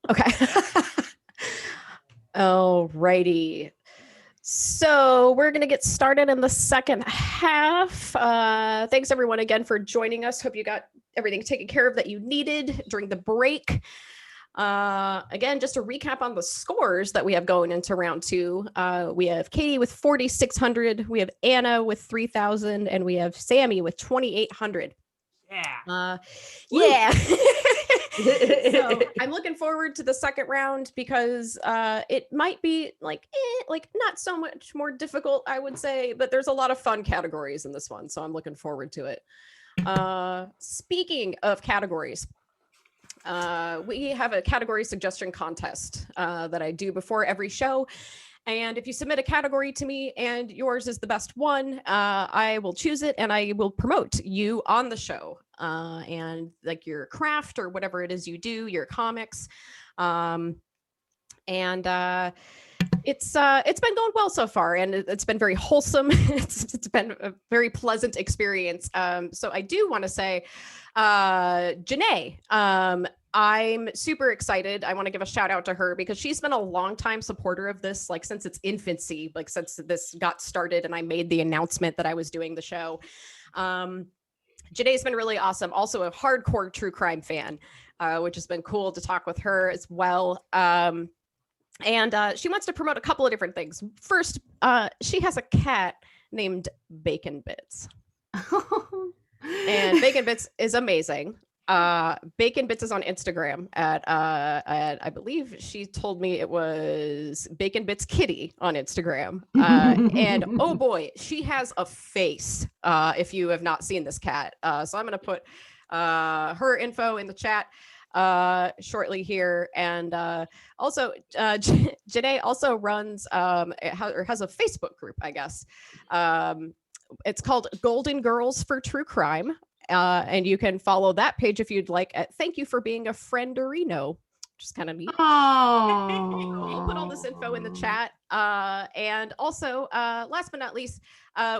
Okay. Alrighty. So we're going to get started in the second half. Thanks everyone again for joining us. Hope you got everything taken care of that you needed during the break. Again, just to recap on the scores that we have going into round two. We have Katie with 4,600. We have Anna with 3,000, and we have Sammie with 2,800. Yeah. Yeah. So I'm looking forward to the second round because it might be like not so much more difficult, I would say, but there's a lot of fun categories in this one, so I'm looking forward to it. Speaking of categories, we have a category suggestion contest that I do before every show. And if you submit a category to me and yours is the best one, I will choose it and I will promote you on the show. And like your craft or whatever it is you do, your comics. It's been going well so far, and it's been very wholesome. It's been a very pleasant experience. So I do want to say, Janae, I'm super excited. I want to give a shout out to her because she's been a longtime supporter of this, like since its infancy, like since this got started and I made the announcement that I was doing the show. Janae's been really awesome. Also a hardcore true crime fan, which has been cool to talk with her as well. And she wants to promote a couple of different things. First, she has a cat named Bacon Bits. And Bacon Bits is amazing. Bacon Bits is on Instagram at I believe she told me it was Bacon Bits Kitty on Instagram. And oh boy, she has a face if you have not seen this cat. So I'm going to put her info in the chat shortly here. And also Janae also runs or has a Facebook group, I guess. It's called Golden Girls for True Crime. And you can follow that page if you'd like. Thank you for being a friend-orino, which is kind of neat. Oh, I'll put all this info in the chat. And also, last but not least,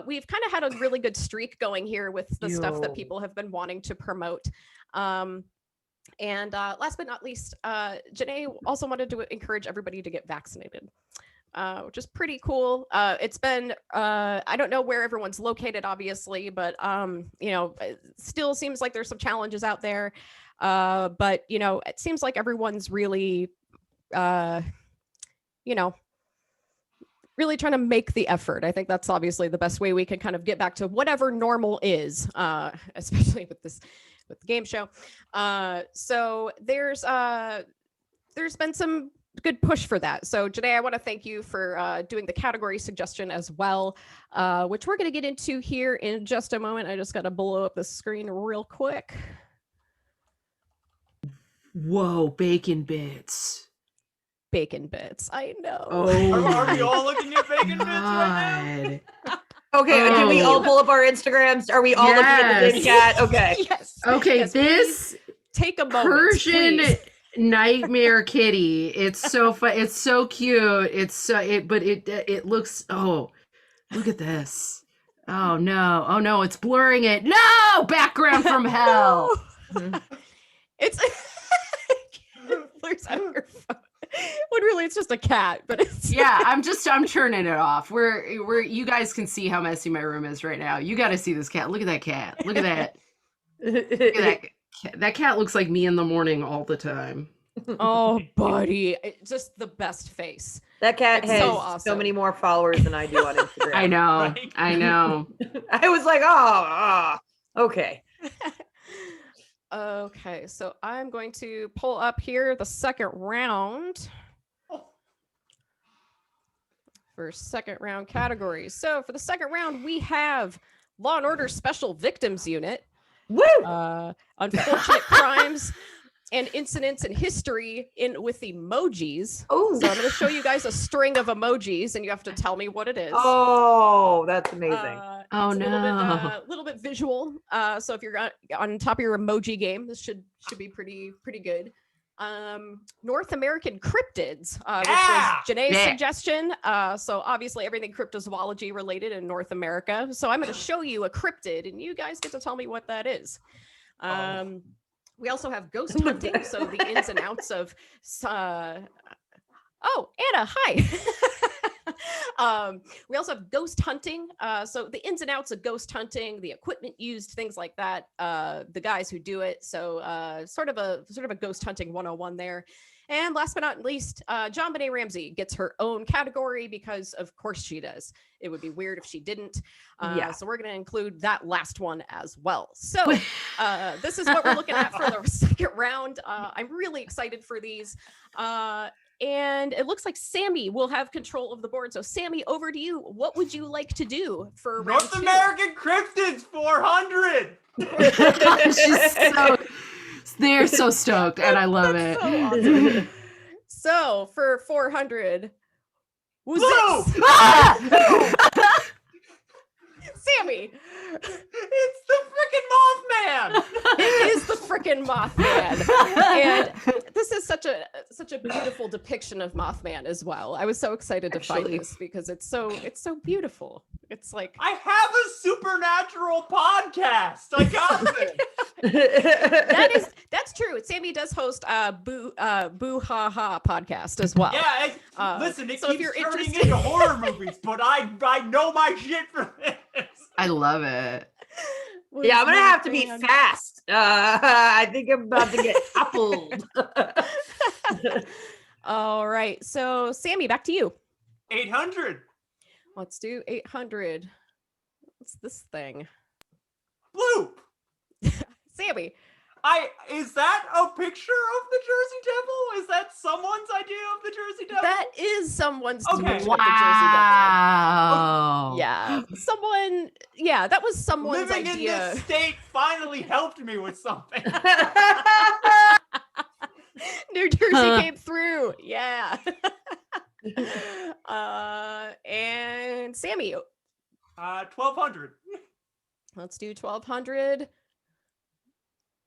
we've kind of had a really good streak going here with the stuff that people have been wanting to promote. And last but not least, Janae also wanted to encourage everybody to get vaccinated. Which is pretty cool. It's been, I don't know where everyone's located, obviously, but, it still seems like there's some challenges out there. But, it seems like everyone's really, really trying to make the effort. I think that's obviously the best way we can kind of get back to whatever normal is, especially with the game show. So there's been some good push for that. So Janae, I want to thank you for doing the category suggestion as well, which we're going to get into here in just a moment. I just got to blow up the screen real quick. Whoa, Bacon Bits. Bacon Bits. I know. Oh, Are we all looking at Bacon Bits right now? Okay, can we all pull up our Instagrams? Are we all looking at the same cat? Okay. Yes. Okay, yes, this take a moment, Persian please. nightmare kitty. It's so fun. It's so cute. It looks. Oh, look at this. Oh no, it's blurring it. No, background from hell. It's blurs out your phone. When really it's just a cat, but it's I'm turning it off. We're you guys can see how messy my room is right now. You got to see this cat. Look at that cat. Look at that. Look at that. That cat looks like me in the morning all the time. Oh, buddy. It's just the best face. That cat It's has so awesome. so many more followers than I do on Instagram. I know. Right? I know. I was like, okay. Okay, so I'm going to pull up here the second round. For second round categories. So for the second round, we have Law and Order Special Victims Unit. Woo! Unfortunate crimes and incidents in history with emojis. Oh, So I'm going to show you guys a string of emojis, and you have to tell me what it is. oh, that's amazing. Oh, it's no. a little bit visual. So if you're on top of your emoji game, this should be pretty good. North American cryptids, which was Janae's suggestion. So obviously everything cryptozoology related in North America. So I'm going to show you a cryptid, and you guys get to tell me what that is. We also have ghost hunting, so the ins and outs of. Oh, Anna, hi. We also have ghost hunting. So the ins and outs of ghost hunting, the equipment used, things like that. The guys who do it. So sort of a ghost hunting 101 there. And last but not least, JonBenet Ramsey gets her own category because of course she does. It would be weird if she didn't. So we're going to include that last one as well. So this is what we're looking at for the second round. I'm really excited for these. And it looks like Sammie will have control of the board. So Sammie, over to you. What would you like to do for North round American Cryptids 400? They're so stoked, and I love it. So awesome. So for 400, who's Blue! this? Sammy, It's the freaking Mothman! it is the freaking Mothman, and this is such a beautiful depiction of Mothman as well. I was so excited to find this because it's so beautiful. It's like I have a supernatural podcast. I got this. that's true. Sammie does host Boo Ha Ha podcast as well. Yeah, listen, it so if keeps you're turning interested- into horror movies, but I know my shit for this. I love it. Yeah, I'm gonna have to be fast. I think I'm about to get toppled. All right, so Sammie, back to you. 800. Let's do 800. What's this thing? Bloop. Sammie. Is that a picture of the Jersey Devil? Is that someone's idea of the Jersey Devil? That is someone's Okay. depiction of the Wow. Jersey Devil. Yeah. That was someone's Living idea. in this state finally helped me with something. New Jersey came through. Yeah. And Sammie, 1200. let's do 1200.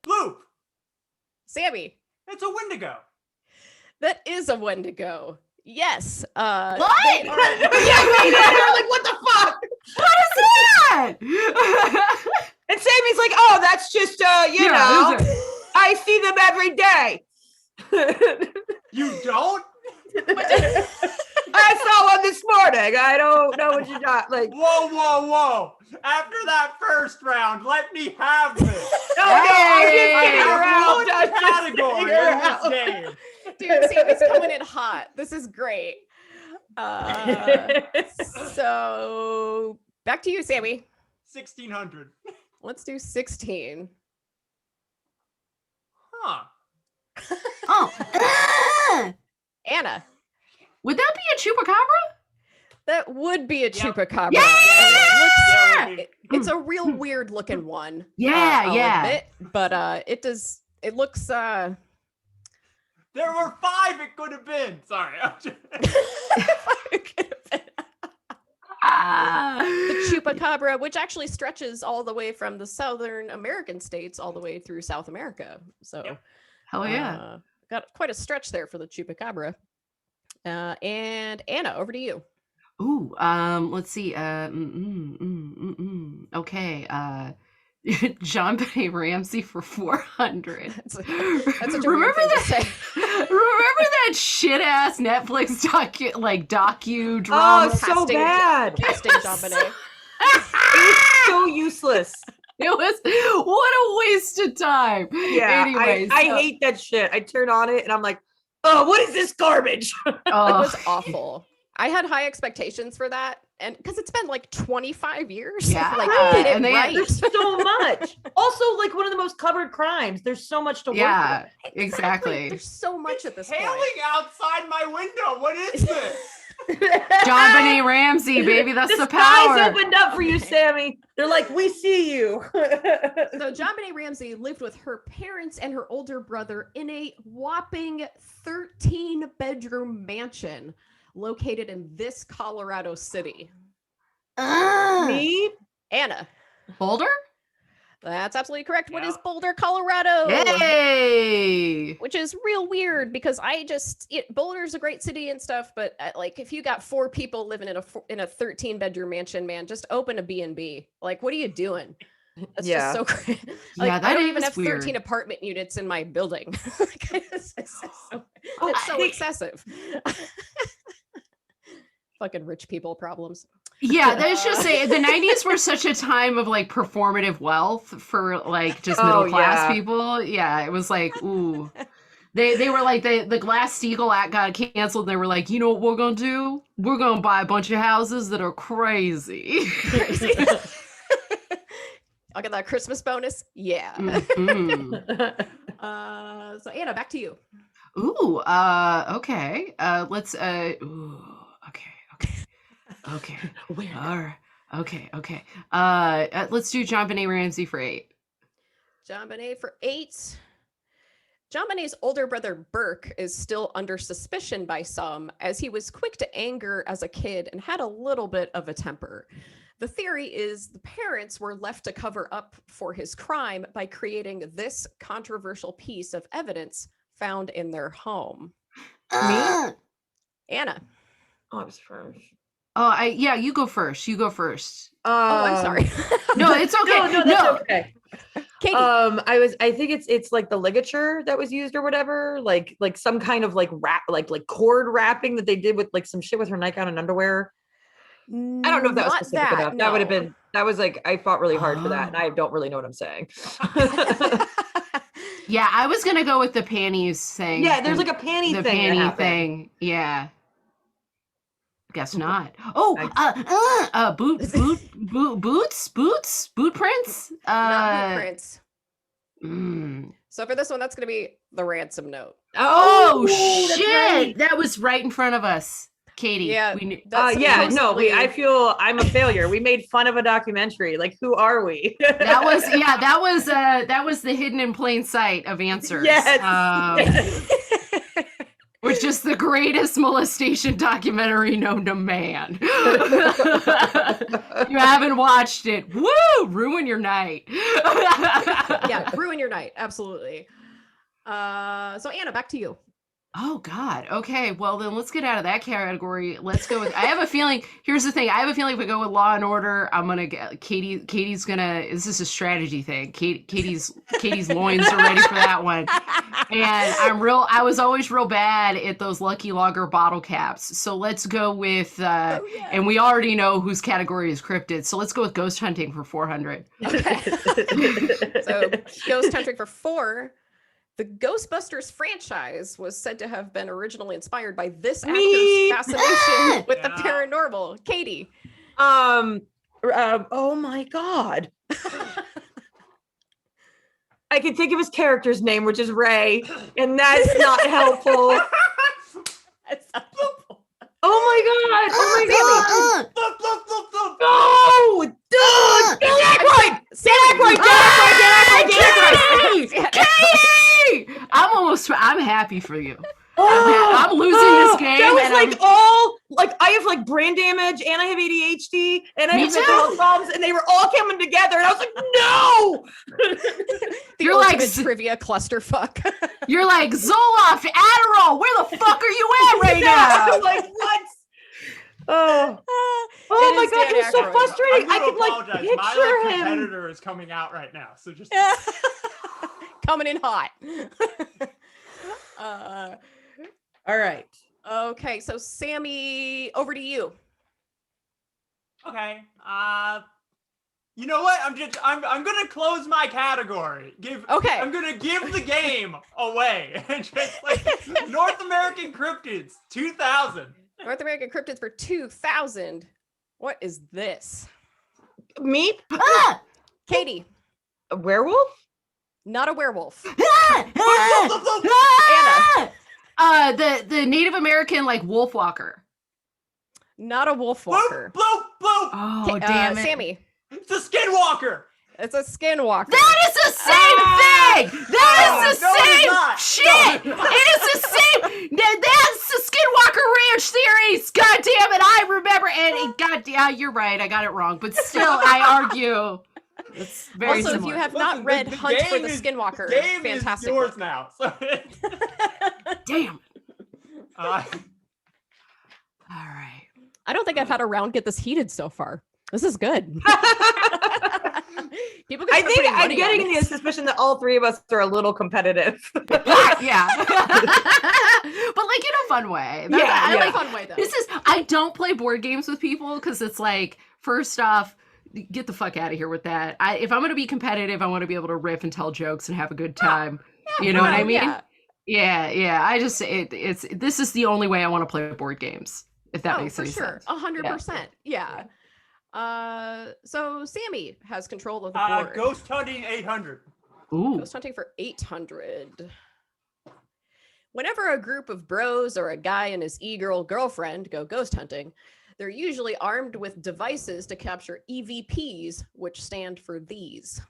Bloop. Sammie, It's a Wendigo. that is a Wendigo. Yes. What? They are- Like, what the fuck? What is that? And Sammie's like, oh, that's just, you know, I see them every day. You don't? I saw one this morning. I don't know what you got. Like, Whoa. After that first round, let me have this. Hey! I I'll have one category in this game. Dude, Sammie's coming in hot. This is great. So back to you, Sammie. 1600. Let's do 16. Huh. Oh. Anna. Would that be a chupacabra? That would be a chupacabra. Yeah! And Yeah, it looks, it's a real weird looking one. Yeah, I'll yeah. admit, but it looks There were 5 it could have been. Sorry. the chupacabra, which actually stretches all the way from the Southern American states all the way through South America. So Yep. Hell yeah. got quite a stretch there for the chupacabra. And Anna, over to you. Ooh, let's see. Okay. JonBenet Ramsey for 400. That's such a weird Remember thing to that? say. Remember that shit ass Netflix docu oh, drama? so Casting- bad. Casting JonBenet. So useless. It was what a waste of time. Yeah, Anyways, I hate that shit. I turn on it and I'm like, oh, what is this garbage? It was awful. I had high expectations for that, and because it's been like 25 years. Yeah. Like Right. get it And they- right. There's so much. Also, like one of the most covered crimes. There's so much to work yeah, with. exactly. There's so much at this Hailing point. outside my window. What is this? JonBenet Ramsey, baby, that's The the power. skies opened up for you, Sammie. They're like, we see you. So JonBenet Ramsey lived with her parents and her older brother in a whopping 13-bedroom mansion located in this Colorado city. Me? Anna, Boulder? that's absolutely correct. What Yeah. is Boulder, Colorado? Yay! Which is real weird because Boulder's a great city and stuff, but like if you got 4 people living in a 13-bedroom mansion, man, just open a B&B. Like, what are you doing? That's Yeah. just so crazy. Yeah, Like, I that don't even is have 13 weird. apartment units in my building. Like, it's so excessive. Fucking rich people problems. Yeah, that's just say the 90s were such a time of like performative wealth for like just middle class people. Yeah, it was like, ooh. They were like the Glass-Steagall act got canceled. They were like, you know what we're gonna do? We're gonna buy a bunch of houses that are crazy. I'll get that Christmas bonus. Yeah. Mhm. So Anna, back to you. Ooh, okay. Let's ooh, okay. Weird. All right. Okay. Let's do John Benet Ramsey for 8. John Benet for 8. John Benet's older brother Burke is still under suspicion by some, as he was quick to anger as a kid and had a little bit of a temper. The theory is the parents were left to cover up for his crime by creating this controversial piece of evidence found in their home. Me? Anna. Oh, I was first. Oh, yeah, you go first. Oh, I'm sorry. No, it's okay. No, that's okay. Katie. I think it's like the ligature that was used or whatever, like some kind of like wrap, like cord wrapping that they did with like some shit with her nightgown and underwear. I don't know if that was specific enough. That would have been, that was like, I fought really hard for that, and I don't really know what I'm saying. Yeah, I was gonna go with the panties thing. Yeah, there's like a panty the thing. panty thing. Yeah. Guess not. Oh, boot prints. Not boot prints. Mm. So for this one, that's going to be the ransom note. Oh that's shit! right. That was right in front of us, Katie. Yeah, we knew. I feel I'm a failure. We made fun of a documentary. Like, who are we? That was the hidden in plain sight of answers. Yes. Which is the greatest molestation documentary known to man. You haven't watched it. Woo! Ruin your night. Yeah, ruin your night. Absolutely. So Anna, back to you. Oh God. Okay. Well, then let's get out of that category. Let's go with. I have a feeling. Here's the thing. I have a feeling if we go with Law and Order, I'm gonna get Katie's gonna. This is a strategy thing. Katie's loins are ready for that one. And I was always real bad at those Lucky Lager bottle caps. So let's go with. And we already know whose category is cryptid. So let's go with Ghost Hunting for 400. Okay. So Ghost Hunting for 4. The Ghostbusters franchise was said to have been originally inspired by this actor's fascination with the paranormal. Katie. Oh my God. I can think of his character's name, which is Ray, and that's not helpful. That's not helpful. Oh my God. Oh my God. No! Dan Aykroyd! I'm happy for you. I'm losing this game. That was I have like brain damage, and I have ADHD, and I have mental health problems, and they were all coming together, and I was like, no! You're like trivia clusterfuck. You're like, Zoloft, Adderall, where the fuck are you at right now? Like, what? Oh my God, it was so frustrating. I could apologize. Picture My him. competitor is coming out right now, so just coming in hot. All right. Okay, so Sammie, over to you. Okay. You know what? I'm gonna close my category. I'm gonna give the game away. Just like North American Cryptids 2000. North American Cryptids for 2000. What is this? Meep? Katie. A werewolf? Not a werewolf. Anna. The Native American like wolf walker. Not a wolf walker. Bloop. Oh, damn it. Sammie. It's a skinwalker. It's a skinwalker. That is the same thing. That is the same shit. It is the same. That's the Skinwalker Ranch series. God damn it, I remember. And you're right. I got it wrong, but still, I argue. It's very also, similar. if you have not read Hunt for the Skinwalker, fantastic. Is yours now. So damn. All right. I don't think I've had a round get this heated so far. This is good. People I think I'm getting the suspicion that all three of us are a little competitive. Yeah. But like in a fun way. I like fun way though. I don't play board games with people because it's like, first off, get the fuck out of here with that. If I'm going to be competitive, I want to be able to riff and tell jokes and have a good time. You know what I mean? Yeah. I just, this is the only way I want to play board games. If that makes any sense. 100%. Yeah. So Sammie has control of the board. Ghost hunting 800. Ooh. Ghost hunting for 800. Whenever a group of bros or a guy and his e-girl girlfriend go ghost hunting, they're usually armed with devices to capture EVPs, which stand for these.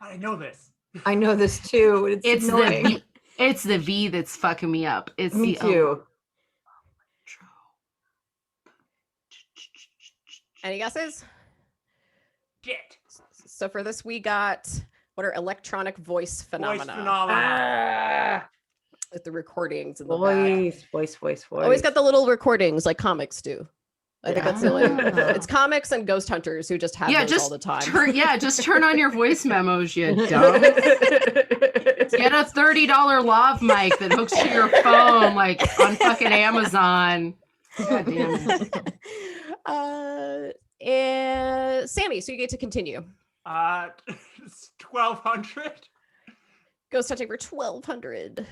I know this. I know this too. It's annoying. It's the V that's fucking me up. It's me too. Any guesses? Shit. So for this, we got what are electronic voice phenomena. With the recordings in the back. Voice. Always got the little recordings like comics do. I think that's it's comics and ghost hunters who just have those all the time. Just turn on your voice memos, you dumb. Get a $30 lav mic that hooks to your phone like on fucking Amazon. God damn it. And Sammie, so you get to continue. 1,200. Ghost hunting for 1,200.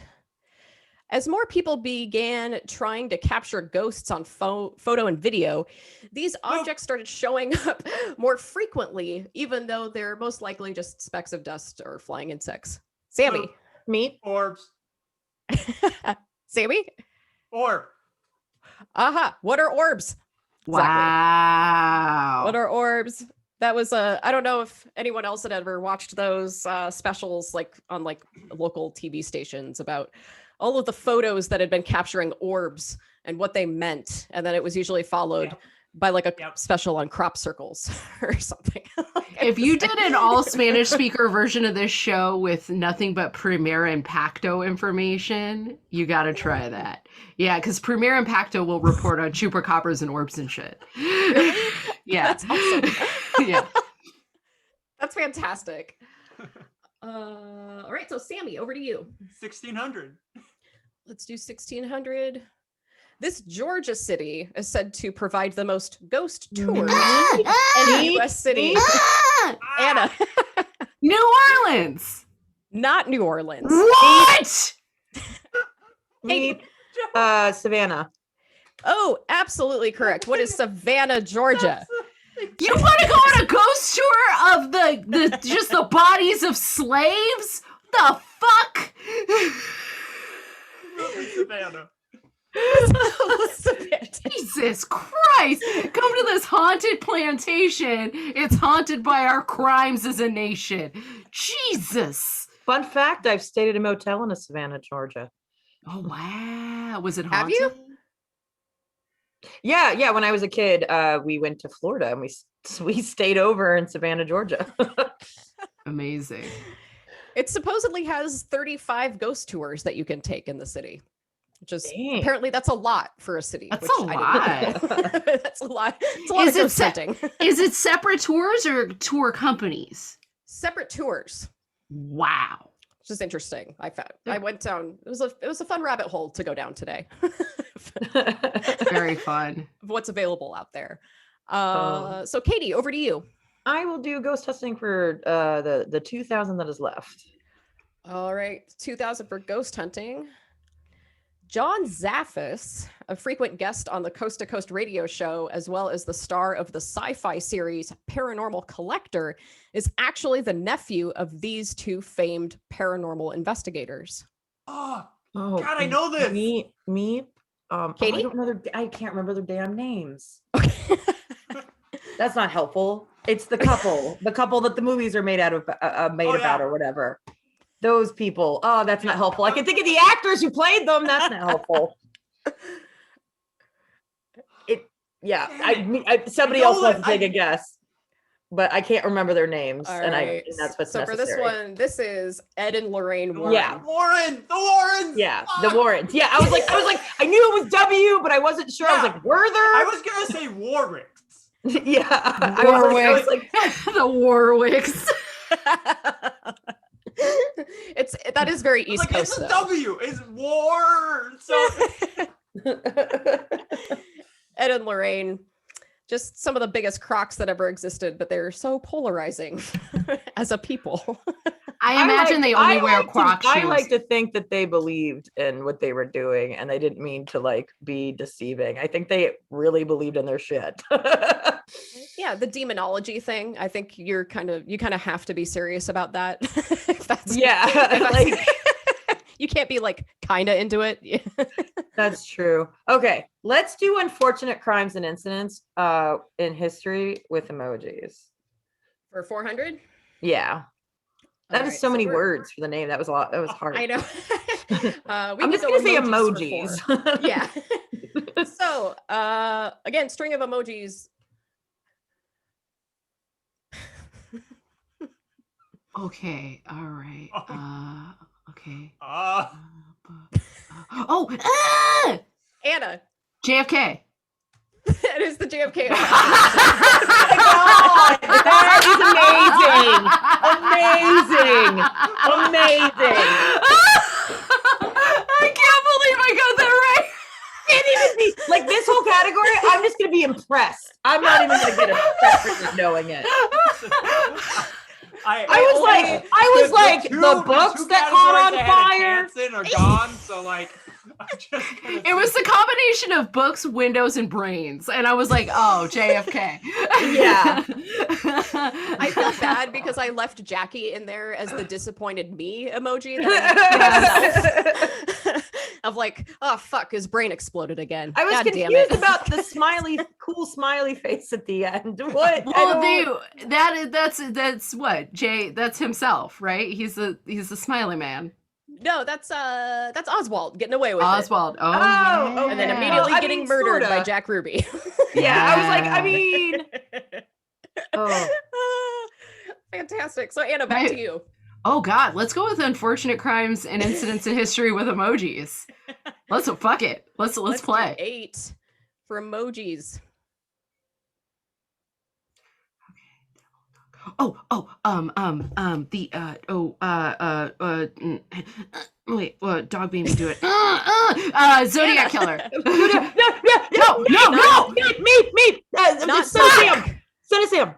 As more people began trying to capture ghosts on photo and video, these objects started showing up more frequently, even though they're most likely just specks of dust or flying insects. Sammie. Meat. Orbs. Sammie? Orb. Aha. What are orbs? Wow. What are orbs? That was I don't know if anyone else had ever watched those specials like on like local TV stations about all of the photos that had been capturing orbs and what they meant. And then it was usually followed by like a special on crop circles or something. If you did an all Spanish speaker version of this show with nothing but Primer Impacto information, you got to try that. Yeah, because Primer Impacto will report on chupacabras and orbs and shit. Yeah. That's awesome. Yeah. That's fantastic. All right, so Sammie, over to you. 1,600. Let's do 1,600. This Georgia city is said to provide the most ghost tours in the U.S. city. Anna. New Orleans. Not New Orleans. What? Savannah. Oh, absolutely correct. What is Savannah, Georgia? You want to go on a ghost tour of the just the bodies of slaves? The fuck? Savannah. Jesus Christ. Come to this haunted plantation. It's haunted by our crimes as a nation. Jesus. Fun fact, I've stayed at a motel in Savannah, Georgia. Oh, wow. Was it haunted? Have you? Yeah. When I was a kid, we went to Florida and we stayed over in Savannah, Georgia. Amazing. It supposedly has 35 ghost tours that you can take in the city. Which is apparently that's a lot for a city. That's a lot. That's a lot. It's a lot of ghost hunting. Is it separate tours or tour companies? Separate tours. Wow. Which is interesting. I went down. It was a fun rabbit hole to go down today. Very fun. What's available out there. So Katie, over to you. I will do ghost hunting for the 2,000 that is left. All right, 2,000 for ghost hunting. John Zaffis, a frequent guest on the Coast to Coast radio show, as well as the star of the sci-fi series Paranormal Collector, is actually the nephew of these two famed paranormal investigators. Oh God, I know this. Me. Katie? I can't remember their damn names. Okay. That's not helpful. It's the couple that the movies are made about or whatever. Those people. Oh, that's not helpful. I can think of the actors who played them. That's not helpful. Somebody else wants to take a guess. but I can't remember their names, and that's what's so necessary. for this one, this is Ed and Lorraine Warren. Yeah, the Warrens. Yeah, the Warrens. Yeah, I was like, I knew it was W, but I wasn't sure. Yeah. I was like, Werther. I was gonna say Warwicks. Yeah, Warwick. I was like the Warwicks. That is very East Coast. It's a W. It's war. So Ed and Lorraine, just some of the biggest crocs that ever existed, but they're so polarizing as a people. I imagine they only wear Croc shoes. I like to think that they believed in what they were doing, and they didn't mean to like be deceiving. I think they really believed in their shit. Yeah, the demonology thing. I think you kind of have to be serious about that. You can't be like kind of into it. That's true. Okay, let's do unfortunate crimes and incidents in history with emojis. For 400? Yeah. That is so many words for the name. That was a lot. That was hard. I know. I'm just going to say emojis. Yeah. So, again, string of emojis. Okay. All right. Okay. Anna. JFK. It is the JFK. Oh my God, that is amazing. I can't believe I got that right. Can't even be like this whole category. I'm just gonna be impressed. I'm not even gonna get upset for not knowing it. I was like the books that caught on fire are gone. So like, it was the combination of books, windows, and brains, and I was like, "Oh, JFK." Yeah. I feel bad because I left Jackie in there as the disappointed me emoji. Of like, oh fuck, his brain exploded again. I was confused about the cool smiley face at the end. What? Well, that's what Jay. That's himself, right? He's the smiley man. No, that's Oswald getting away with Oswald. it. Oh, yeah. And then immediately getting murdered by Jack Ruby. Yeah, I was like, fantastic. So Anna, back to you. Oh God, let's go with unfortunate crimes and incidents in history with emojis. Let's fuck it. Let's play. 8 for emojis. Dog made me do it. Zodiac killer. No, me. Not Sam.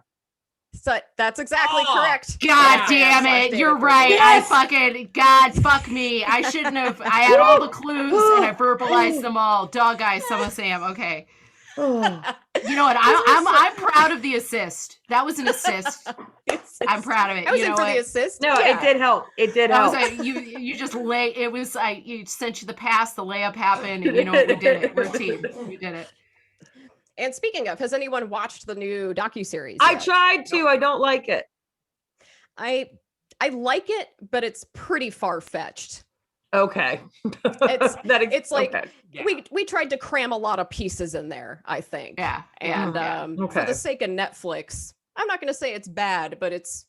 So that's exactly correct. God damn it. You're right. Yes. Fuck me. I shouldn't have. I had all the clues and I verbalized them all. Dog guy, Sam. Okay. You know what? I'm proud of the assist. That was an assist. I'm proud of it. I was in for the assist. No, it did help. It did help. You just it was you sent you the pass, the layup happened, and you know what? We did it. We're a team. We did it. And speaking of, has anyone watched the new docuseries? I tried to. I don't like it. I like it, but it's pretty far-fetched. Okay. It's like we tried to cram a lot of pieces in there, I think. Yeah. And for the sake of Netflix, I'm not going to say it's bad, but it's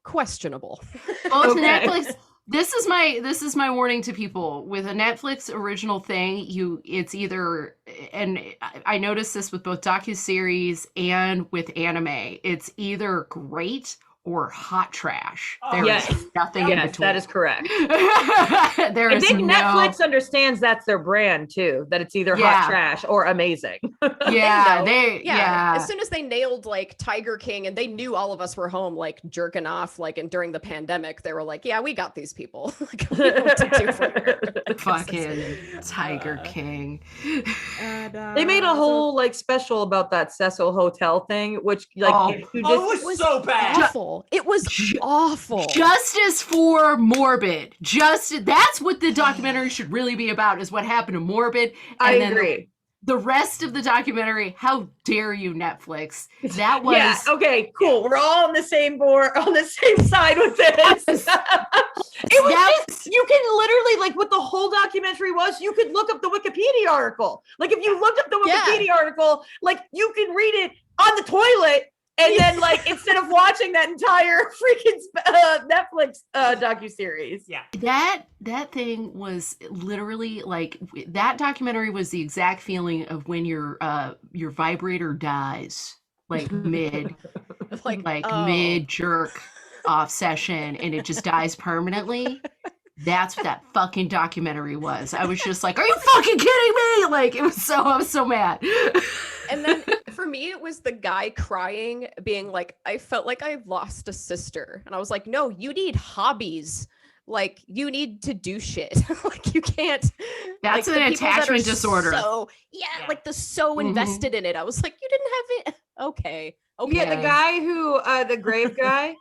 questionable. Well, Netflix. This is my warning to people with a Netflix original thing. It's either, and I noticed this with both docuseries and with anime. It's either great or hot trash. There is nothing in between. That is correct. I think Netflix understands that's their brand too, that it's either hot trash or amazing. As soon as they nailed like Tiger King and they knew all of us were home like jerking off and during the pandemic, they were like, yeah, we got these people. Like, we know what to do for her. Fucking Tiger King. And, they made a whole special about that Cecil Hotel thing, which it was so bad. Awful. It was awful. Justice for Morbid. That's what the documentary should really be about, is what happened to Morbid. I agree. The rest of the documentary, how dare you, Netflix? That was okay, cool. We're all on the same board, on the same side with this. It was just, you can literally, what the whole documentary was, you could look up the Wikipedia article. If you looked up the Wikipedia article, you can read it on the toilet and then like instead of watching that entire freaking Netflix docuseries. Yeah. That thing was literally like that documentary was the exact feeling of when your vibrator dies, like mid mid jerk off session, and it just dies permanently. That's what that fucking documentary was. I was just like, are you fucking kidding me? Like, I was so mad. And then for me, it was the guy crying, being like, I felt like I lost a sister. And I was like, no, you need hobbies. Like, you need to do shit. Like, you can't. That's like, an attachment disorder. So, like the so invested in it. I was like, you didn't have it. Okay. Yeah, the guy who, the grave guy,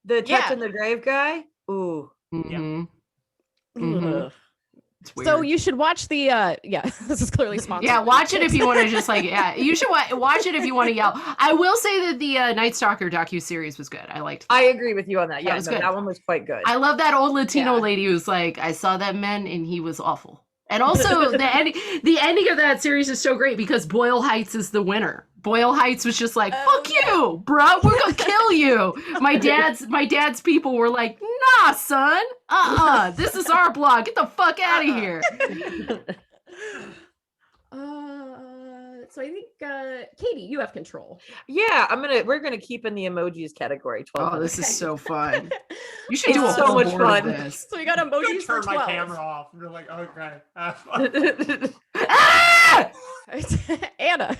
the touching the grave guy. Ooh. Mm-hmm. Mm-hmm. So you should watch the this is clearly sponsored. Yeah, watch it if you want to just like you should watch it if you want to yell. I will say that the Night Stalker docuseries was good. I liked that. I agree with you on that. Yeah, was good. That one was quite good. I love that old Latino lady who's like, I saw that man and he was awful. And also the ending of that series is so great because Boyle Heights is the winner. Boyle Heights was just like, fuck you, bro. We're gonna kill you. My dad's people were like, nah, son. This is our blog. Get the fuck out of here. So I think Katie, you have control. Yeah, we're gonna keep in the emojis category. 12. Oh, this is so fun. You should do so much fun. This. So we got emojis for 12. Turn my camera off. You're like, okay. Anna.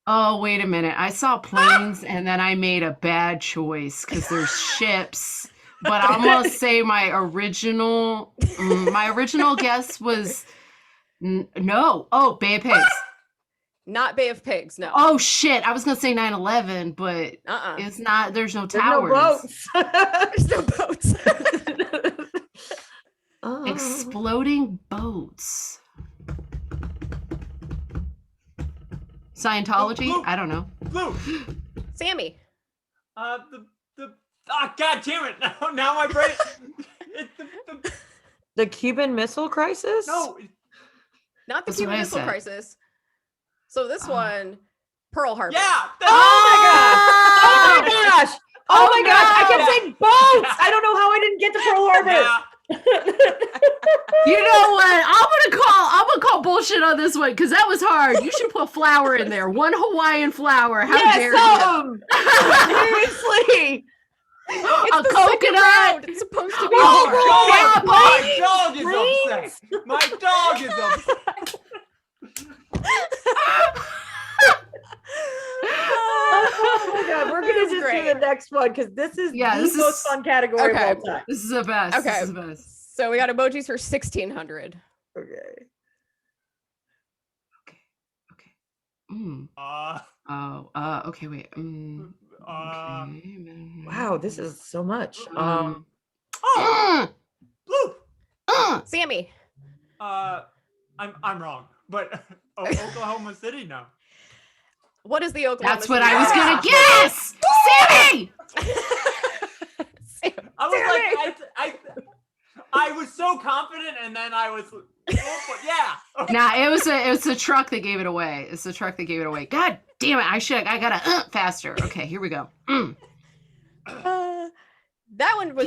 Oh, wait a minute. I saw planes and then I made a bad choice because there's ships. But I'm gonna say my original guess was no. Oh, Bay of Pigs. Not Bay of Pigs, no. Oh shit! I was gonna say 9/11, but it's not. There's no towers. There's no boats. There's no boats. Exploding boats. Scientology? Blue. I don't know. Blue. Sammie. God damn it! Now my brain. The Cuban Missile Crisis? No. Not the Cuban Missile Crisis. So this one, Pearl Harbor. Yeah. Oh my gosh! Oh my gosh! I kept saying boats. I don't know how I didn't get to Pearl Harbor. Yeah. You know what? I'm gonna call bullshit on this one because that was hard. You should put flour in there. One Hawaiian flour. How dare you? Seriously. A coconut. It's supposed to be. Oh, my dog is upset. My dog is upset. Oh my god, we're gonna just do the next one because this is the most fun category of all time. This is the best. Okay. This is the best. So we got emojis for 1600. Okay. Okay, wait. Okay. Wow, this is so much. Blue. Sammie. I'm wrong, but Oklahoma City, no. What is the Oklahoma That's City? what I was gonna guess! Sammie! I was like, I was so confident, and then I was, Nah, it was the truck that gave it away. It's the truck that gave it away. God damn it! I gotta faster. Okay, here we go. That one was.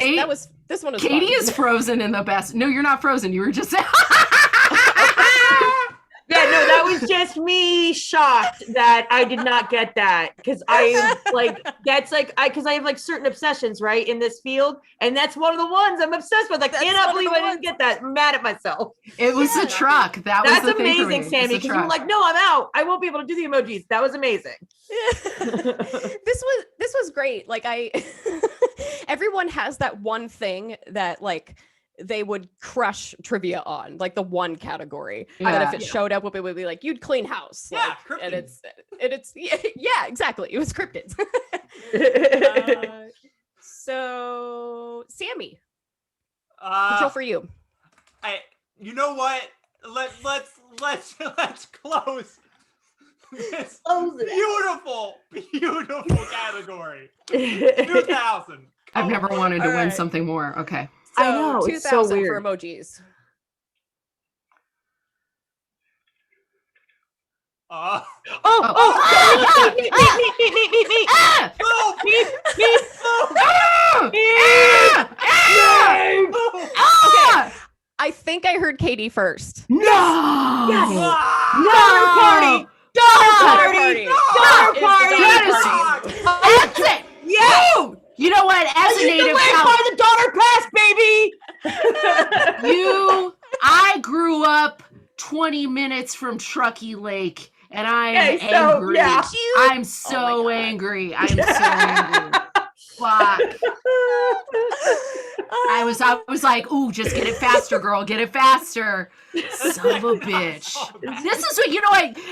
This one was. Katie fun. is frozen in the best. No, you're not frozen. You were just. Yeah, no, that was just me shocked that I did not get that because I have like certain obsessions right in this field, and that's one of the ones I'm obsessed with. I cannot believe I didn't get that. I'm mad at myself. It was the truck. That's amazing, Sammie. Because you were like, no, I'm out. I won't be able to do the emojis. That was amazing. This was great. Like everyone has that one thing that like they would crush trivia on, like the one category. And then if it showed up, it would be like, you'd clean house. Yeah, like, and it's yeah, exactly. It was cryptids. So Sammie, control for you. You know what? Let's close this beautiful category. 2000. I've never wanted to win something more. Okay. So I know, 2000 it's so weird. for emojis. I think I heard Katie first. No! Yes! No! Donner party! That's it! Yes! You know what? As a native by the Donner Pass, baby! I grew up 20 minutes from Truckee Lake, and I am angry. I'm so angry. I'm so angry. Fuck. I was like, ooh, just get it faster, girl. Get it faster. Son of a bitch. This is what,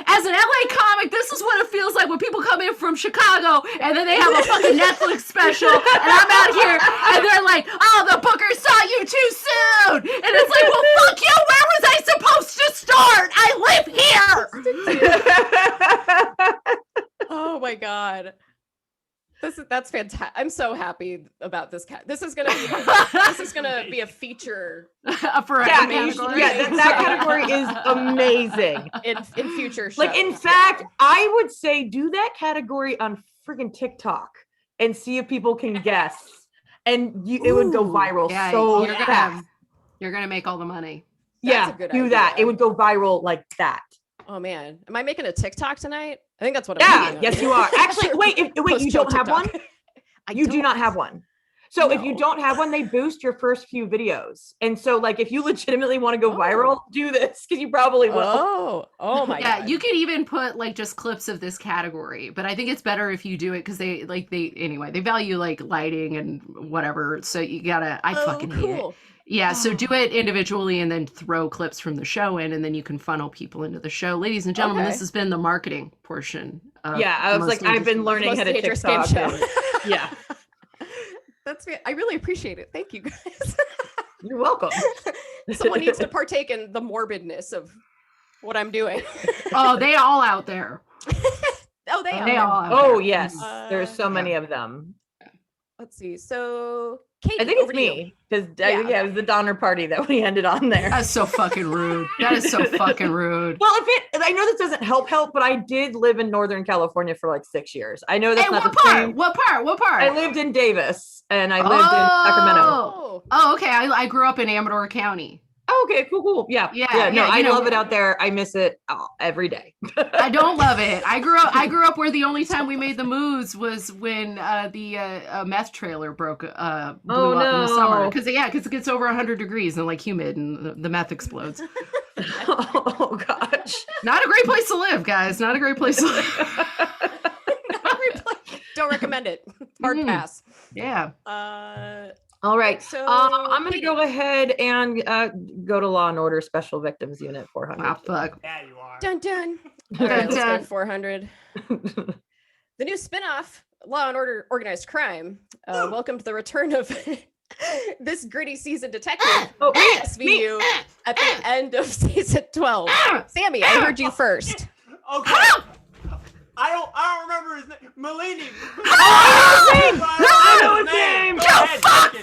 as an LA comic, this is what it feels like when people come in from Chicago and then they have a fucking Netflix special and I'm out here and they're like, oh, the booker saw you too soon. And it's like, well, fuck you. Where was I supposed to start? I live here. Oh my God. That's fantastic. I'm so happy about this cat. This is gonna be a feature for category. That category is amazing in future shows. Like, in fact, I would say do that category on freaking TikTok and see if people can guess, and it would go viral so fast. You're gonna make all the money. That's a good idea. That. It would go viral like that. Oh man, am I making a TikTok tonight? I think that's what I'm doing. Yes, you are. Actually, wait, you don't have one? You do not have one. So if you don't have one, they boost your first few videos. And so, like, if you legitimately want to go viral, do this, because you probably will. Oh my God. You could even put like just clips of this category, but I think it's better if you do it because they value like lighting and whatever. So you gotta, I fucking hate it. Yeah, so do it individually and then throw clips from the show in, and then you can funnel people into the show. Ladies and gentlemen, this has been the marketing portion. I was like, I've been learning how to TikTok. Yeah. I really appreciate it. Thank you, guys. You're welcome. Someone needs to partake in the morbidness of what I'm doing. Oh, they all out there. They all. Oh, yes. There's so many of them. Let's see. So, Katie, I think it's me because it was the Donner party that we ended on there. That's so fucking rude. That is so fucking rude. Well, I know this doesn't help, but I did live in Northern California for like 6 years. I know that's not the same. What part? I lived in Davis and I lived in Sacramento. Oh, okay. I grew up in Amador County. Oh, okay, cool. Yeah. No, I love it out there. I miss it every day. I don't love it. I grew up where the only time we made the moves was when the meth trailer blew up in the summer. Because it gets over 100 degrees and like humid and the meth explodes. Oh gosh. Not a great place to live, guys. Not a great place to live. Don't recommend it. Hard pass. Yeah. All right, so I'm going to go ahead and go to Law and Order Special Victims Unit 400. Ah, fuck. Yeah, you are. Dun dun. All right, let's go 400. The new spinoff, Law and Order Organized Crime, welcomed the return of this gritty seasoned detective SVU at the end of season 12. Sammy, I heard you first. Okay. I don't remember his name. Malini. I know his name.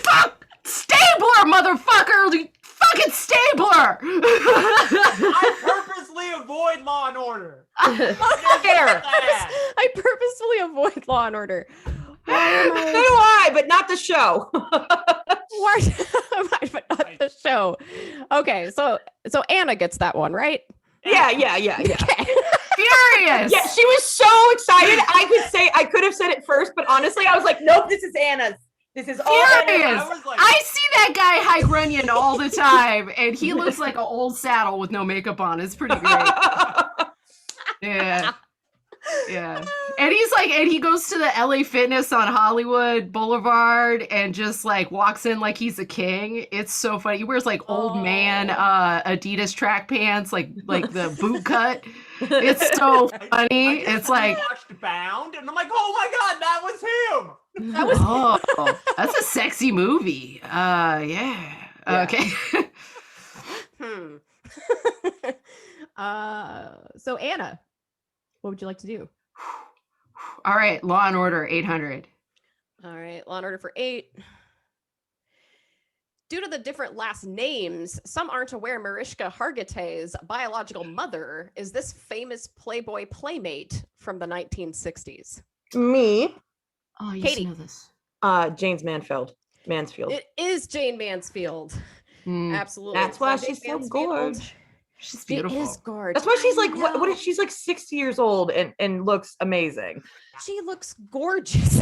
Fuck. Stabler, motherfucker. Fucking Stabler. I purposely avoid Law and Order. I purposefully avoid Law and Order. So do I, but not the show. Why? But not the show. Okay, so Anna gets that one, right? Yeah. Okay. Furious. Yeah, she was so excited. I could have said it first, but honestly, I was like, nope, this is Anna's. This is all Furious. I see that guy High Grunion all the time, and he looks like an old saddle with no makeup on. It's pretty great. Yeah. And he goes to the LA Fitness on Hollywood Boulevard and just like walks in like he's a king. It's so funny. He wears like old man Adidas track pants, like the boot cut. It's so funny. It's like watched Bound, and I'm like, oh my god, that was him. That's a sexy movie. Yeah. Okay. So Anna, what would you like to do? All right, Law and Order 800. All right, Law and Order for 8. Due to the different last names, some aren't aware Mariska Hargitay's biological mother is this famous Playboy playmate from the 1960s. Me. Oh, you Katie. know this. James Mansfield. It is Jane Mansfield. Absolutely. That's why she's so gorgeous. She's beautiful. She is gorgeous. That's why she's like, what is she's like 60 years old and looks amazing. She looks gorgeous.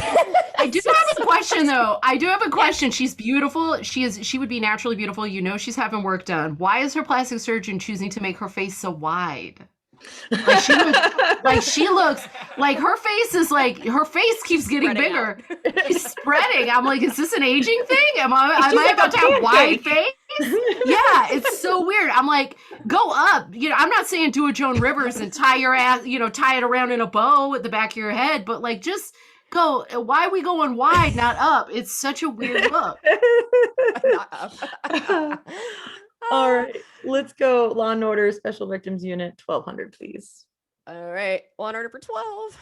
I do have a question though. I do have a question. She's beautiful. She would be naturally beautiful. You know she's having work done. Why is her plastic surgeon choosing to make her face so wide? Like she looks like her face keeps getting bigger. She's spreading. I'm like, is this an aging thing? Am I about to have wide face? Yeah, it's so weird. I'm like, go up. You know, I'm not saying do a Joan Rivers and tie your ass, tie it around in a bow at the back of your head, but like just go. Why are we going wide, not up? It's such a weird look. Not up. All right, let's go. Law and Order Special Victims Unit 1200, please. All right, Law and Order for 12.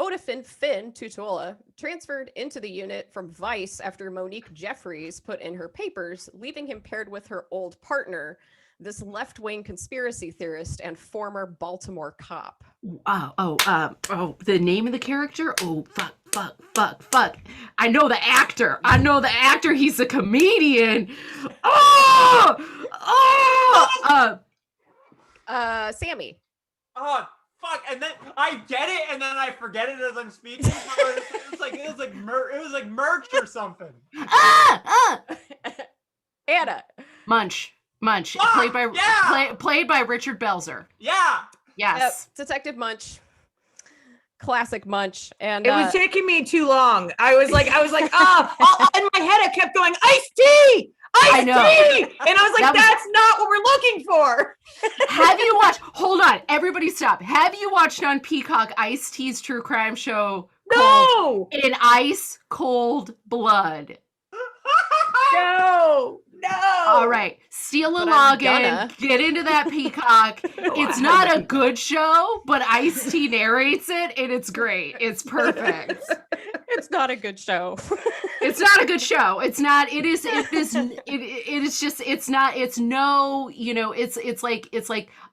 Odafin Finn Tutuola transferred into the unit from Vice after Monique Jeffries put in her papers, leaving him paired with her old partner, this left-wing conspiracy theorist and former Baltimore cop. The name of the character? Oh, fuck. I know the actor. He's a comedian. Sammie. Oh, fuck. And then I get it, and then I forget it as I'm speaking. It was like merch or something. Anna. Munch. Played by Richard Belzer. Yeah. Yes. Yep. Detective Munch. Classic Munch. And it was taking me too long. I was like, in my head I kept going, iced tea! Iced tea! And I was like, that's not what we're looking for. Have you watched, hold on, everybody stop. Have you watched on Peacock Ice-T's true crime show? No! In Ice Cold Blood. No. All right. Steal a login, get into that Peacock. It's not a good show, but Ice-T narrates it and it's great. It's perfect. It's not a good show. It's not a good show. It's not, it is just, it's not, it's no, it's like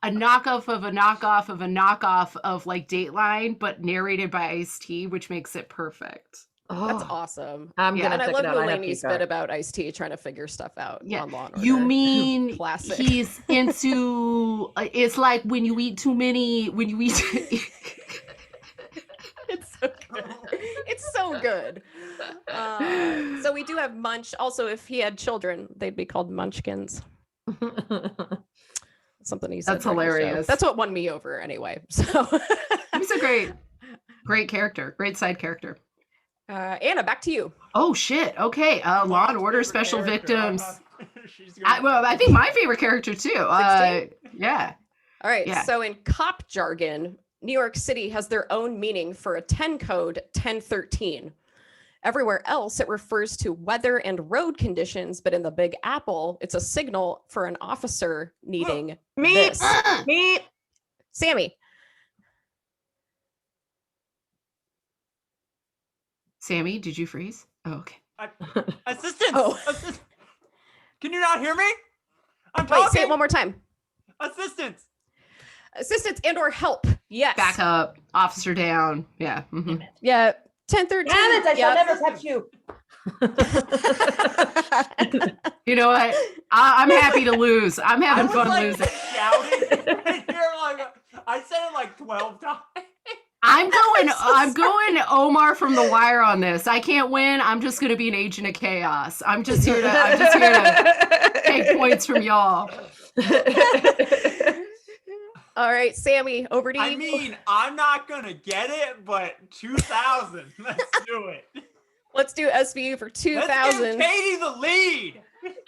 a knockoff of a knockoff of a knockoff of like Dateline, but narrated by Ice-T, which makes it perfect. Oh, that's awesome. And I love Mulaney's bit about Ice-T trying to figure stuff out on Law and Order. You mean classic. He's into it's like when you eat too many It's so good. It's so good. So we do have Munch. Also, if he had children, they'd be called Munchkins. Something he said. That's hilarious. That's what won me over anyway. So he's a great character, great side character. Anna, back to you. Oh shit. Okay. Law and Order Special Victims. I think my favorite character too. Yeah. All right. Yeah. So in cop jargon, New York City has their own meaning for a 10 code 1013. Everywhere else, it refers to weather and road conditions, but in the Big Apple, it's a signal for an officer needing this. Me. Sammie. Sammie, did you freeze? Oh, okay. Assistance! Assistance! Can you not hear me? I'm talking. Wait, say it one more time. Assistance! Assistance and or help. Yes. Back up. Officer down. Yeah. Mm-hmm. Yeah. 1013. Damn it, I shall never touch you. You know what? I'm happy to lose. I'm having fun losing. Shouting. I said it like 12 times. I'm going Omar from The Wire on this. I can't win. I'm just going to be an agent of chaos. I'm just here to take points from y'all. All right, Sammie, over to you. I mean, I'm not going to get it, but 2000. Let's do it. Let's do SVU for 2000. Let's give Katie the lead.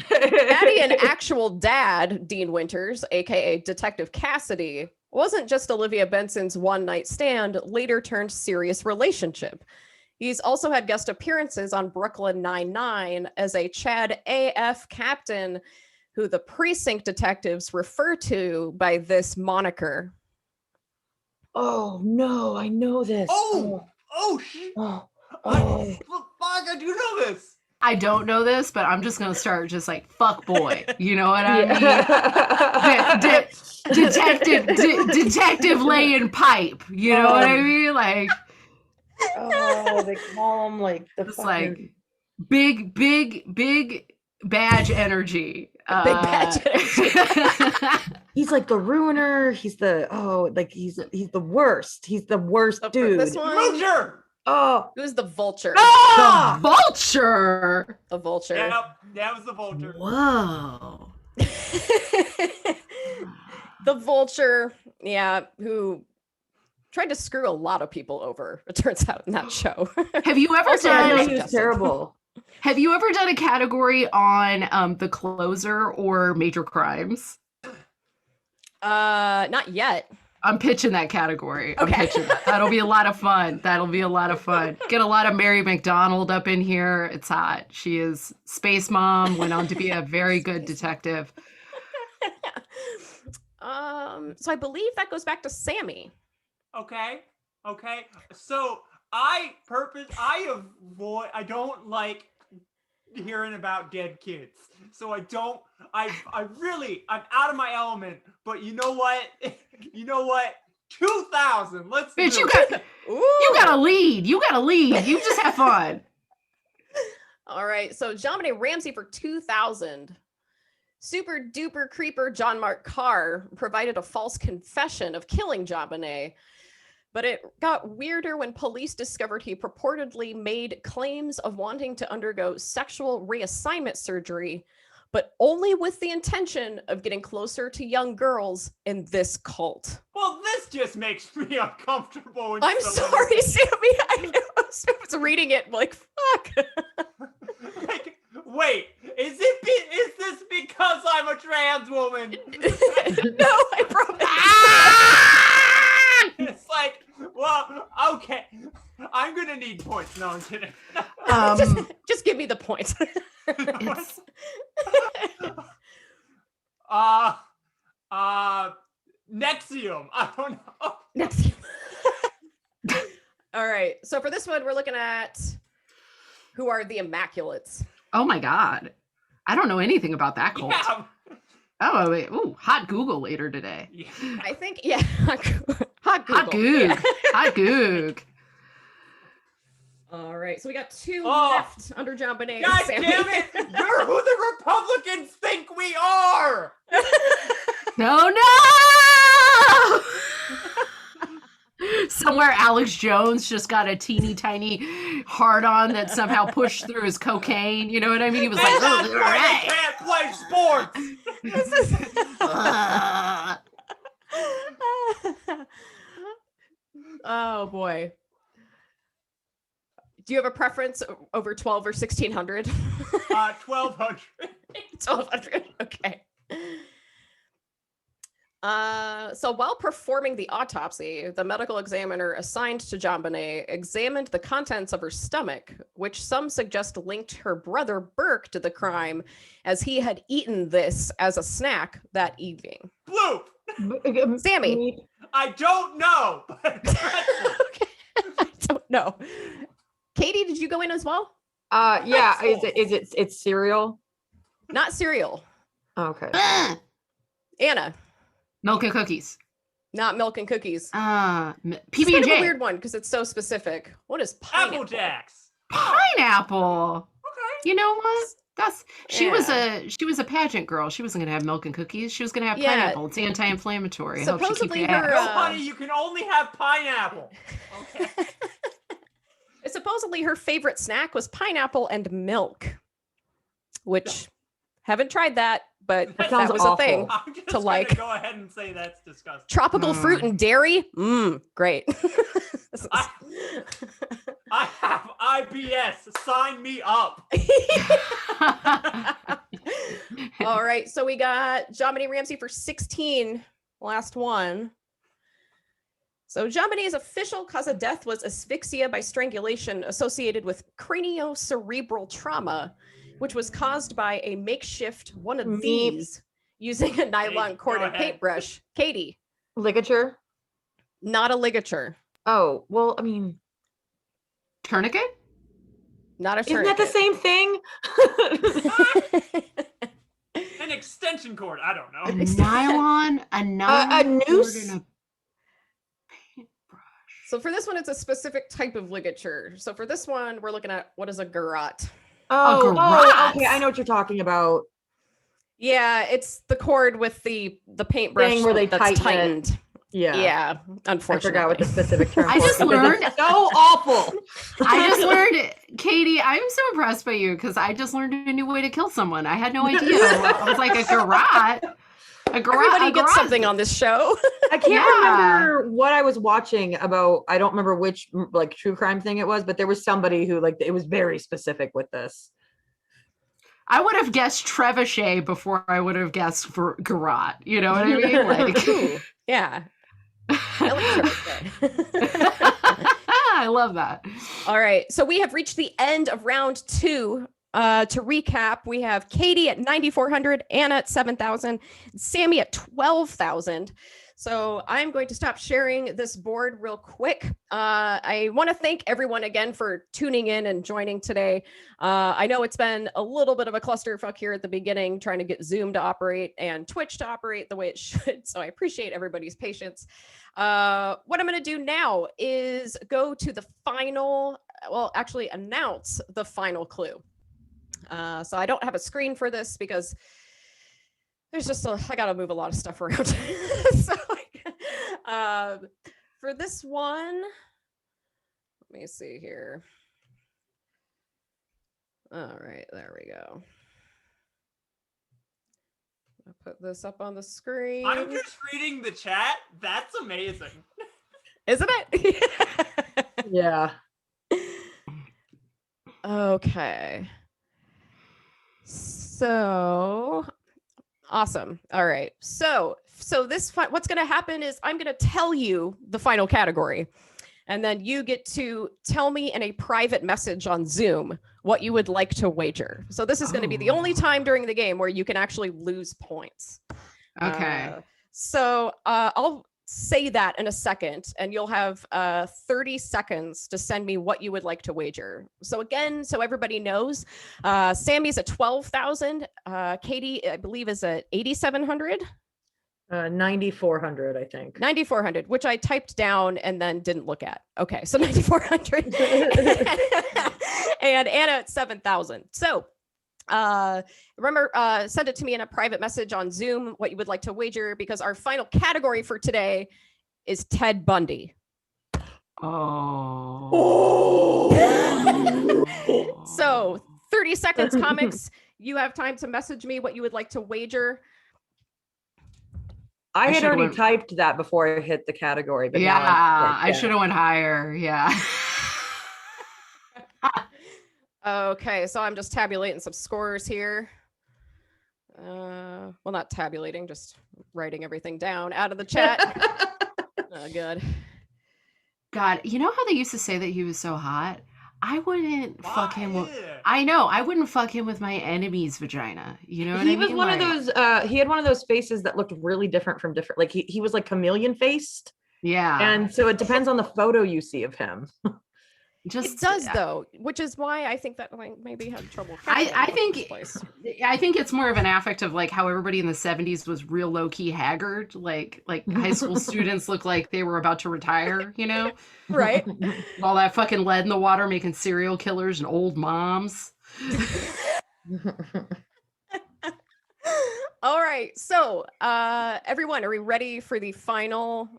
Maddie and actual dad, Dean Winters, aka Detective Cassidy, wasn't just Olivia Benson's one-night stand, later turned serious relationship. He's also had guest appearances on Brooklyn Nine-Nine as a Chad AF captain who the precinct detectives refer to by this moniker. Oh, no, I know this. Fuck, I do know this. I don't know this, but I'm just gonna start just like fuck boy. You know what I mean? Detective laying pipe. You know what I mean? Like, oh, they call him like the it's fucking like big badge energy. Big badge energy. He's like the ruiner. He's the he's the worst. He's the worst dude. This one, Vulture. Oh, who's the vulture? The vulture. The vulture. Yep, that was the vulture. Whoa. The vulture, yeah, who tried to screw a lot of people over, it turns out, in that show. Have you ever done? He was terrible. Have you ever done a category on the closer or major crimes? Not yet. I'm pitching that category. Okay. I'm pitching that. That'll be a lot of fun. That'll be a lot of fun. Get a lot of Mary McDonald up in here. It's hot. She is Space Mom, went on to be a very good detective. So I believe that goes back to Sammie. Okay. So I don't like hearing about dead kids. So I'm out of my element, but you know what? 2000. Let's Bitch, do you it. got to lead. You just have fun. All right. So JonBenet Ramsey for 2000. Super duper creeper John Mark Carr provided a false confession of killing JonBenet, but it got weirder when police discovered he purportedly made claims of wanting to undergo sexual reassignment surgery, but only with the intention of getting closer to young girls in this cult. Well, this just makes me uncomfortable. I'm sorry, Sammie. I know. I was reading it like, fuck. Like, wait, is this because I'm a trans woman? No, I promise. It's like, well, okay. I'm gonna need points. No, I'm kidding. Just give me the points. Nexium. I don't know. Nexium. All right. So for this one, we're looking at who are the Immaculates. Oh my God. I don't know anything about that cult. Yeah. Oh, wait. Ooh, hot Google later today. Yeah. I think, yeah. Hot Google. Hot Goog. Yeah. Hot Goog. All right. So we got two left under JonBenet. God damn it. You're who the Republicans think we are. No. Somewhere Alex Jones just got a teeny tiny hard on that somehow pushed through his cocaine. You know what I mean? He was like, that's why they can't play sports. This is oh boy. Do you have a preference over 12 or 1600? 1200. 1200. Okay. So while performing the autopsy, the medical examiner assigned to JonBenet examined the contents of her stomach, which some suggest linked her brother Burke to the crime, as he had eaten this as a snack that evening. Bloop. Sammie. I don't know. Okay. I don't know. Katie, did you go in as well? Yeah. It's cereal? Not cereal. Okay. Anna. Milk and cookies. Not milk and cookies. PB&J. It's kind of a weird one because it's so specific. What is pineapple? Apple Jacks. Pineapple. Okay. You know what? She was a pageant girl. She wasn't gonna have milk and cookies. She was gonna have pineapple. It's anti-inflammatory. Supposedly No, honey, you can only have pineapple. Okay. Supposedly her favorite snack was pineapple and milk, which haven't tried that, but that was awful. a thing. I'm just To like go ahead and say that's disgusting. tropical fruit and dairy. Great. I have IBS. Sign me up. All right, so we got JonBenet Ramsey for 16. Last one. So JonBenet's official cause of death was asphyxia by strangulation associated with craniocerebral trauma, which was caused by a makeshift one of these using a nylon corded paintbrush. Katie. Ligature? Not a ligature. Oh, well, I mean. Tourniquet? Not a Isn't that the same thing? An extension cord. I don't know. A nylon noose. cord and a paintbrush. So for this one, it's a specific type of ligature. So for this one, we're looking at what is a garrote. Okay. I know what you're talking about. Yeah, it's the cord with the paintbrush Thing where they that's tighten tightened. Yeah. Unfortunately. I forgot what the specific term I just learned. So awful. I just learned, Katie, I'm so impressed by you because I just learned a new way to kill someone. I had no idea. I was like, a garrote. Everybody gets something on this show. I can't remember what I was watching about. I don't remember which like true crime thing it was, but there was somebody who like it was very specific with this. I would have guessed trebuchet before I would have guessed for garrote. You know what I mean? Like, yeah. I like trebuchet. I love that. All right. So we have reached the end of round 2. To recap, we have Katie at 9,400, Anna at 7,000, Sammie at 12,000. So I'm going to stop sharing this board real quick. I want to thank everyone again for tuning in and joining today. I know it's been a little bit of a clusterfuck here at the beginning, trying to get Zoom to operate and Twitch to operate the way it should. So I appreciate everybody's patience. What I'm going to do now is go to the final, well, actually announce the final clue. So I don't have a screen for this because there's just I got to move a lot of stuff around. So for this one, let me see here. All right, there we go. I'll put this up on the screen. I'm just reading the chat. That's amazing. Isn't it? Yeah. Okay. So awesome. All right. So this what's going to happen is I'm going to tell you the final category, and then you get to tell me in a private message on Zoom what you would like to wager. So this is going to be the only time during the game where you can actually lose points. Okay. So I'll say that in a second, and you'll have 30 seconds to send me what you would like to wager. So again, so everybody knows, Sammie's at 12,000. Katie, I believe, is at 8,700. 9,400, I think. 9,400, which I typed down and then didn't look at. Okay, so 9,400. And Anna at 7,000. So remember, send it to me in a private message on Zoom what you would like to wager, because our final category for today is Ted Bundy. So 30 seconds, comics. You have time to message me what you would like to wager. I had already typed that before I hit the category. But I should have went higher. Yeah. Okay, so I'm just tabulating some scores here. Well, not tabulating, just writing everything down out of the chat. Oh, good. God, you know how they used to say that he was so hot? I wouldn't fuck him with, I know, I wouldn't fuck him with my enemy's vagina. You know what I mean? He was one of those, he had one of those faces that looked really different from different, like he was like chameleon faced. Yeah. And so it depends on the photo you see of him. It does though, which is why I think that like maybe had trouble. I think it's more of an affect of like how everybody in the 70s was real low key haggard, like high school students look like they were about to retire, you know? Right. All that fucking lead in the water making serial killers and old moms. All right, so everyone, are we ready for the final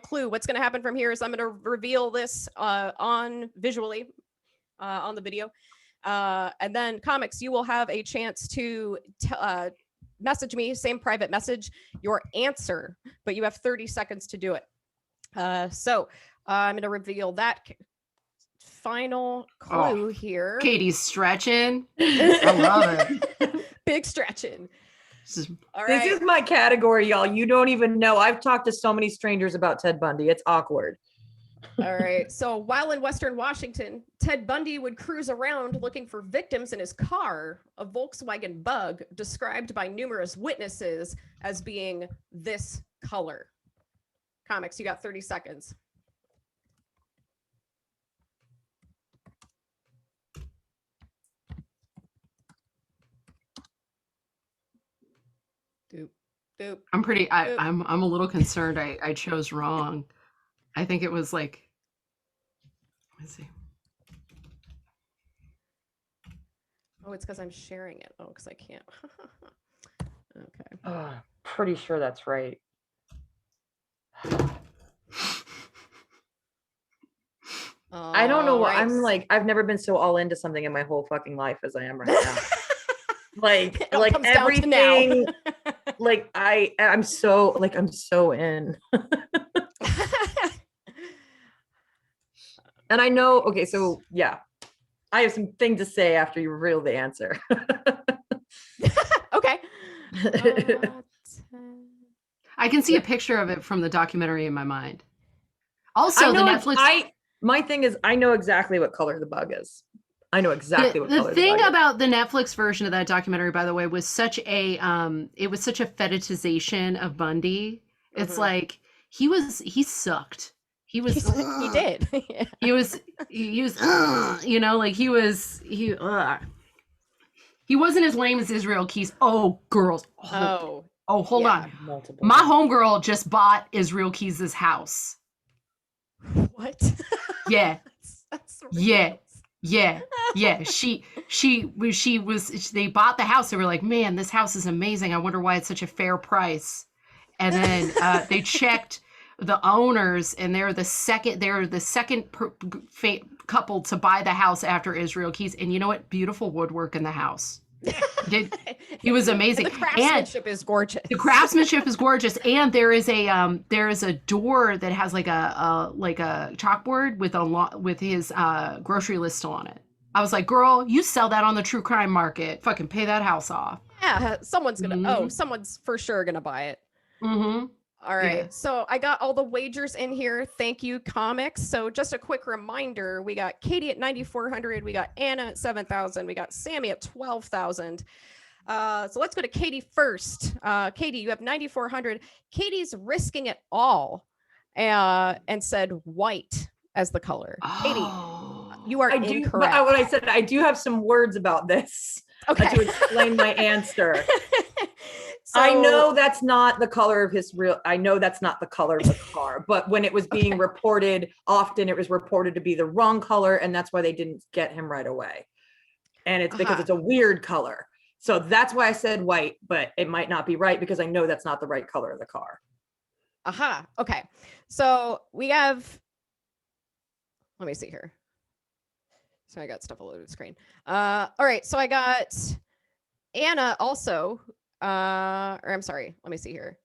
clue? What's going to happen from here is I'm going to reveal this on visually on the video, and then comics, you will have a chance to message me, same private message, your answer, but you have 30 seconds to do it. So I'm going to reveal that final clue here. Katie's stretching. I love it. Big stretching. All right. This is my category, y'all. You don't even know. I've talked to so many strangers about Ted Bundy. It's awkward. All right. So while in Western Washington, Ted Bundy would cruise around looking for victims in his car, a Volkswagen Bug, described by numerous witnesses as being this color. Comics, you got 30 seconds. Boop. I'm a little concerned I chose wrong. I think it was like, let's see. Oh, it's because I'm sharing it. Oh, because I can't. Okay. Pretty sure that's right. I don't know what I'm like. I've never been so all into something in my whole fucking life as I am right now. like everything. Like I'm so in. And I know. Okay, so yeah, I have something to say after you reveal the answer. Okay. I can see a picture of it from the documentary in my mind. Also, the Netflix. My thing is, I know exactly what color the bug is. I know exactly what color the bug is. The thing about the Netflix version of that documentary, by the way, was such a fetishization of Bundy. It's like he sucked. He did. He was you know, like he wasn't as lame as Israel Keys. Oh, girls. Oh, hold on. Multiple. My homegirl just bought Israel Keys' house. What? Yeah. That's yeah. They bought the house. They were like, man, this house is amazing. I wonder why it's such a fair price. And then they checked the owners, and they're the second couple to buy the house after Israel Keys. And you know what? Beautiful woodwork in the house. He was amazing. And the craftsmanship is gorgeous. The craftsmanship is gorgeous, and there is a door that has like a chalkboard with his grocery list still on it. I was like, girl, you sell that on the true crime market. Fucking pay that house off. Yeah, someone's for sure gonna buy it. Mm-hmm. All right, yeah. So I got all the wagers in here. Thank you, comics. So just a quick reminder, we got Katie at 9,400, we got Anna at 7,000, we got Sammie at 12,000. So let's go to Katie first. Katie, you have 9,400. Katie's risking it all and said white as the color. Katie, you are incorrect. What I said, I do have some words about this to explain my answer. So, I know that's not the color of I know that's not the color of the car, but when it was being reported, often it was reported to be the wrong color, and that's why they didn't get him right away. And it's because it's a weird color. So that's why I said white, but it might not be right because I know that's not the right color of the car. Okay. So we have, let me see here. So I got stuff all over the screen. All right. So I got Anna also, let me see here.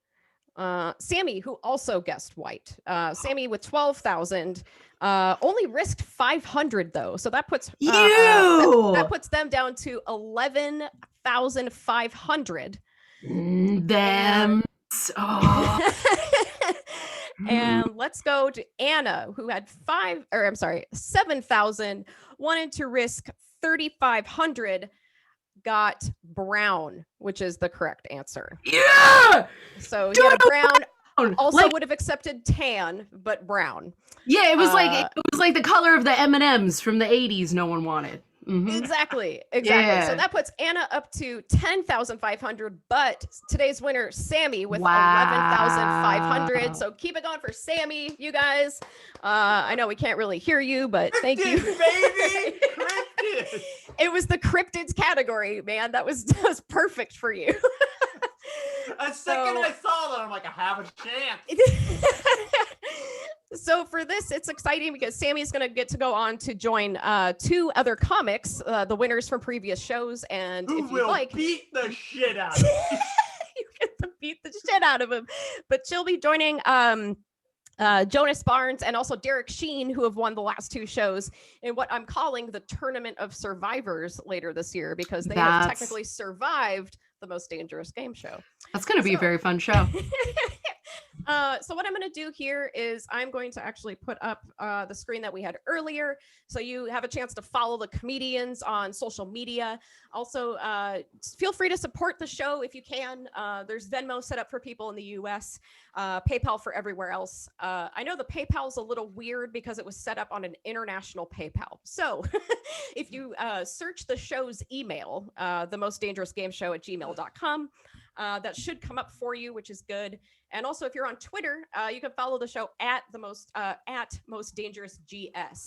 Sammie, who also guessed white. Sammie with 12,000, only risked 500 though. So that puts that puts them down to 11,500. Them. And let's go to Anna, who had 7,000, wanted to risk 3,500. Got brown, which is the correct answer. Yeah. So he had a brown. Also would have accepted tan, but brown. Yeah, it was like the color of the M&Ms from the 80s. No one wanted. Mm-hmm. Exactly. Yeah. So that puts Anna up to 10,500, but today's winner, Sammie, with 11,500. So keep it going for Sammie, you guys. I know we can't really hear you, but thank you. Baby! It was the cryptids category, man. That was perfect for you. A second I saw that, I'm like, I have a chance. So for this, it's exciting because Sammie's going to get to go on to join 2 other comics, the winners from previous shows. And who if you like, beat the shit out of him. You get to beat the shit out of him. But she'll be joining Jonas Barnes and also Derek Sheen, who have won the last 2 shows in what I'm calling the Tournament of Survivors later this year, because they have technically survived the Most Dangerous Game Show. That's going to be a very fun show. So what I'm going to do here is I'm going to actually put up the screen that we had earlier, so you have a chance to follow the comedians on social media. Also, feel free to support the show if you can. There's Venmo set up for people in the US, PayPal for everywhere else. I know the PayPal is a little weird because it was set up on an international PayPal. So if you search the show's email, the Most Dangerous Game Show at gmail.com, that should come up for you, which is good. And also, if you're on Twitter, you can follow the show at Most Dangerous GS.